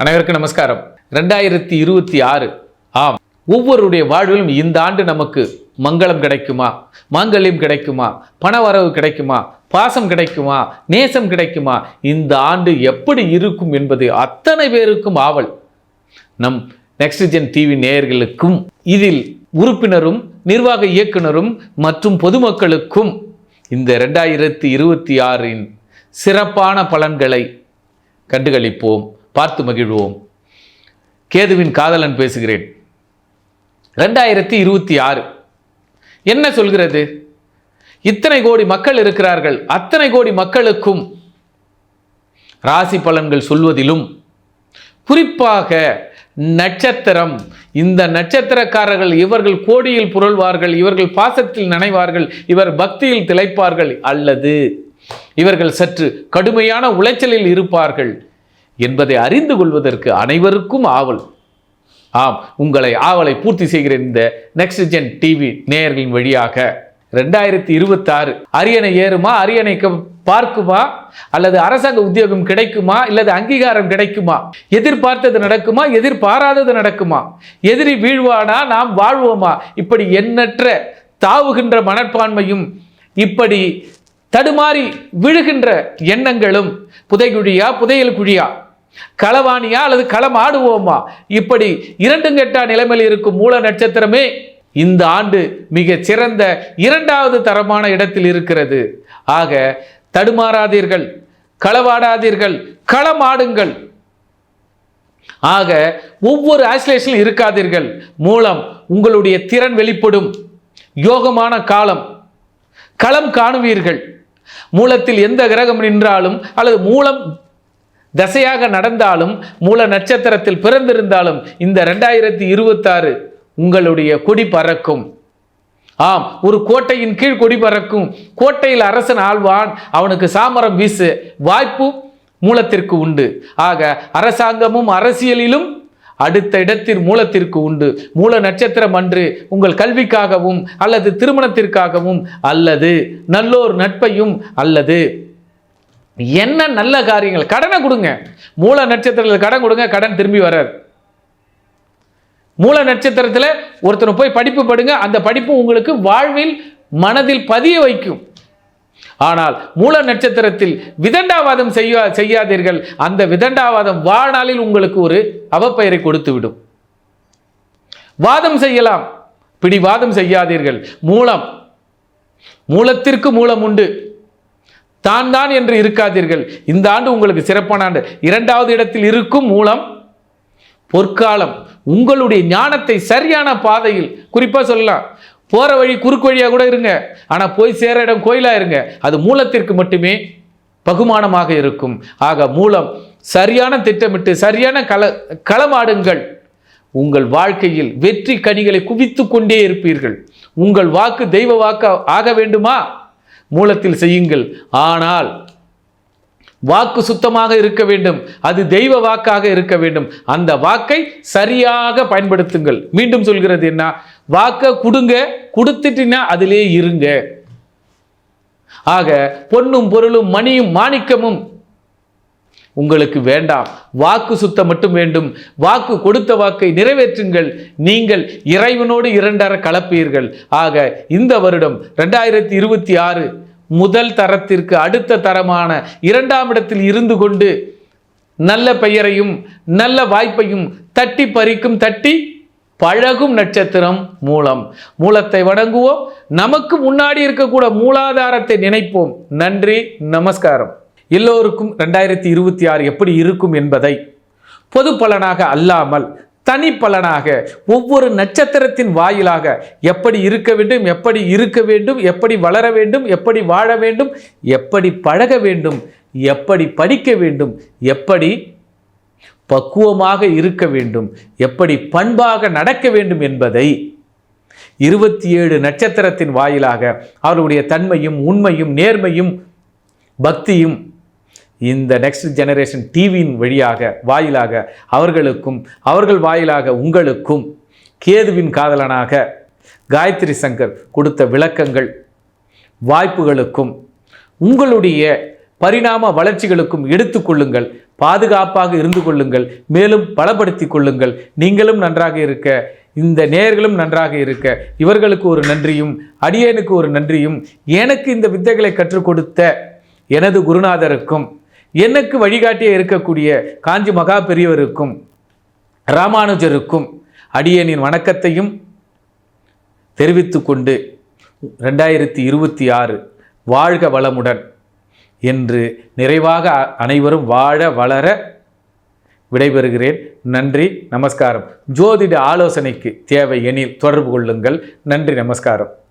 அனைவருக்கும் நமஸ்காரம். 2026 ஆம், ஒவ்வொருடைய வாழ்விலும் இந்த ஆண்டு நமக்கு மங்களம் கிடைக்குமா, மாங்கல்யம் கிடைக்குமா, பணவரவு கிடைக்குமா, பாசம் கிடைக்குமா, நேசம் கிடைக்குமா, இந்த ஆண்டு எப்படி இருக்கும் என்பது அத்தனை பேருக்கும் ஆவல். நம் நெக்ஸ்ட் ஜென் டிவி நேயர்களுக்கும் இதில் உறுப்பினரும் நிர்வாக இயக்குனரும் மற்றும் பொதுமக்களுக்கும் இந்த 2026 சிறப்பான பலன்களை கண்டுகளிப்போம், பார்த்து மகிழ்வோம். கேதுவின் காதலன் பேசுகிறேன். 2026 என்ன சொல்கிறது? இத்தனை கோடி மக்கள் இருக்கிறார்கள். அத்தனை கோடி மக்களுக்கும் ராசி பலன்கள் சொல்வதிலும் குறிப்பாக நட்சத்திரம், இந்த நட்சத்திரக்காரர்கள் இவர்கள் கோடியில் புரள்வார்கள், இவர்கள் பாசத்தில் நனைவார்கள், இவர் பக்தியில் திளைப்பார்கள், அல்லது இவர்கள் சற்று கடுமையான உளைச்சலில் இருப்பார்கள் என்பதை அறிந்து கொள்வதற்கு அனைவருக்கும் ஆவல். ஆம், உங்களை ஆவலை பூர்த்தி செய்கிற இந்த நெக்ஸ்ட் ஜென் டிவி நேயர்களின் வழியாக 2026 அரியணை ஏறுமா, அரியணை பார்க்குமா, அல்லது அரசாங்க உத்தியோகம் கிடைக்குமா, அல்லது அங்கீகாரம் கிடைக்குமா, எதிர்பார்த்தது நடக்குமா, எதிர்பாராதது நடக்குமா, எதிரி வீழ்வானா நாம் வாழ்வோமா, இப்படி எண்ணற்ற தாவுகின்ற மனப்பான்மையும் இப்படி தடுமாறி விழுகின்ற எண்ணங்களும், புதைகுழியா புதையல் குழியா, களவாணியா அல்லது களம் ஆடுவோமா, இப்படி இரண்டும் கெட்டா நிலைமையில் இருக்கும் மூல நட்சத்திரமே இந்த ஆண்டு மிக சிறந்த இரண்டாவது தரமான இடத்தில் இருக்கிறது. ஆக தடுமாறாதீர்கள், களவாடாதீர்கள், களமாடுங்கள். ஆக ஒவ்வொரு ஆசிலேஷனில் இருக்காதீர்கள். மூலம் உங்களுடைய திறன் வெளிப்படும் யோகமான காலம், களம் காணுவீர்கள். மூலத்தில் எந்த கிரகம் நின்றாலும் அல்லது மூலம் தசையாக நடந்தாலும் மூல நட்சத்திரத்தில் பிறந்திருந்தாலும் இந்த 2026 உங்களுடைய கொடி பறக்கும். ஆம், ஒரு கோட்டையின் கீழ் கொடி பறக்கும். கோட்டையில் அரசன் ஆழ்வான், அவனுக்கு சாமரம் வீசு வாய்ப்பு மூலத்திற்கு உண்டு. ஆக அரசாங்கமும் அரசியலிலும் அடுத்த இடத்தில் மூலத்திற்கு உண்டு. மூல நட்சத்திரம் அன்று உங்கள் கல்விக்காகவும் அல்லது திருமணத்திற்காகவும் அல்லது நல்லோர் நட்பையும் அல்லது என்ன நல்ல காரியங்கள், கடனை கொடுங்க. மூல நட்சத்திரத்தில் கடன் கொடுங்க, கடன் திரும்பி வராது. மூல நட்சத்திரத்தில் ஒருத்தர் போய் படிப்பு படுங்க, அந்த படிப்பு உங்களுக்கு வாழ்வில் மனதில் பதிய வைக்கும். ஆனால் மூல நட்சத்திரத்தில் விதண்டாவாதம் செய்யாதீர்கள். அந்த விதண்டாவாதம் வாழ்நாளில் உங்களுக்கு ஒரு அவப்பெயரை கொடுத்து விடும். வாதம் செய்யலாம், பிடிவாதம் செய்யாதீர்கள். மூலத்திற்கு மூலம் உண்டு, தான் தான் என்று இருக்காதீர்கள். இந்த ஆண்டு உங்களுக்கு சிறப்பான ஆண்டு. இரண்டாவது இடத்தில் இருக்கும் மூலம் பொற்காலம். உங்களுடைய ஞானத்தை சரியான பாதையில், குறிப்பா சொல்லலாம், போற வழி குறுக்கு வழியா கூட இருங்க, ஆனா போய் சேர இடம் கோயிலா இருங்க. அது மூலத்திற்கு மட்டுமே பகுமானமாக இருக்கும். ஆக மூலம் சரியான திட்டமிட்டு சரியான களமாடுங்கள். உங்கள் வாழ்க்கையில் வெற்றி கனிகளை குவித்து கொண்டே இருப்பீர்கள். உங்கள் வாக்கு தெய்வ வாக்கு ஆக வேண்டுமா, மூலத்தில் செய்யுங்கள். ஆனால் வாக்கு சுத்தமாக இருக்க வேண்டும், அது தெய்வ வாக்காக இருக்க வேண்டும். அந்த வாக்கை சரியாக பயன்படுத்துங்கள். மீண்டும் சொல்கிறது என்ன, வாக்க கொடுங்க, கொடுத்துட்டீங்கன்னா அதிலே இருங்க. ஆக பொன்னும் பொருளும் மணியும் மாணிக்கமும் உங்களுக்கு வேண்டாம், வாக்கு சுத்தம் மட்டும் வேண்டும். வாக்கு கொடுத்த வாக்கை நிறைவேற்றுங்கள். நீங்கள் இறைவனோடு இரண்டர கலப்பீர்கள். ஆக இந்த வருடம் 2026 முதல் தரத்திற்கு அடுத்த தரமான இரண்டாம் இடத்தில் இருந்து கொண்டு நல்ல பெயரையும் நல்ல வாய்ப்பையும் தட்டி பறிக்கும், தட்டி பழகும் நட்சத்திரம் மூலம். மூலத்தை வணங்குவோம். நமக்கு முன்னாடி இருக்கக்கூட மூலாதாரத்தை நினைப்போம். நன்றி, நமஸ்காரம். எல்லோருக்கும் 2026 எப்படி இருக்கும் என்பதை பொது பலனாக அல்லாமல் தனி பலனாக ஒவ்வொரு நட்சத்திரத்தின் வாயிலாக எப்படி இருக்க வேண்டும், எப்படி இருக்க வேண்டும், எப்படி வளர வேண்டும், எப்படி வாழ வேண்டும், எப்படி பழக வேண்டும், எப்படி படிக்க வேண்டும், எப்படி பக்குவமாக இருக்க வேண்டும், எப்படி பண்பாக நடக்க வேண்டும் என்பதை 27 நட்சத்திரத்தின் வாயிலாக அவருடைய தன்மையும் உண்மையும் நேர்மையும் பக்தியும் இந்த நெக்ஸ்ட் ஜெனரேஷன் டிவியின் வாயிலாக அவர்களுக்கும் அவர்கள் வாயிலாக உங்களுக்கும் கேதுவின் காதலனாக காயத்ரி சங்கர் கொடுத்த விளக்கங்கள் வாய்ப்புகளுக்கும் உங்களுடைய பரிணாம வளர்ச்சிகளுக்கும் எடுத்துக்கொள்ளுங்கள். பாதுகாப்பாக இருந்து கொள்ளுங்கள், மேலும் பலப்படுத்தி கொள்ளுங்கள். நீங்களும் நன்றாக இருக்க, இந்த நேயர்களும் நன்றாக இருக்க, இவர்களுக்கு ஒரு நன்றியும் அடியேனுக்கு ஒரு நன்றியும், எனக்கு இந்த வித்தைகளை கற்றுக் கொடுத்த எனது குருநாதருக்கும், எனக்கு வழிகாட்டியே இருக்கக்கூடிய காஞ்சி மகா பெரியவருக்கும், ராமானுஜருக்கும் அடியேனின் வணக்கத்தையும் தெரிவித்து கொண்டு 2026 வாழ்க வளமுடன் என்று நிறைவாக அனைவரும் வாழ வளர விடைபெறுகிறேன். நன்றி, நமஸ்காரம். ஜோதிட ஆலோசனைக்கு தேவை எனில் தொடர்பு கொள்ளுங்கள். நன்றி, நமஸ்காரம்.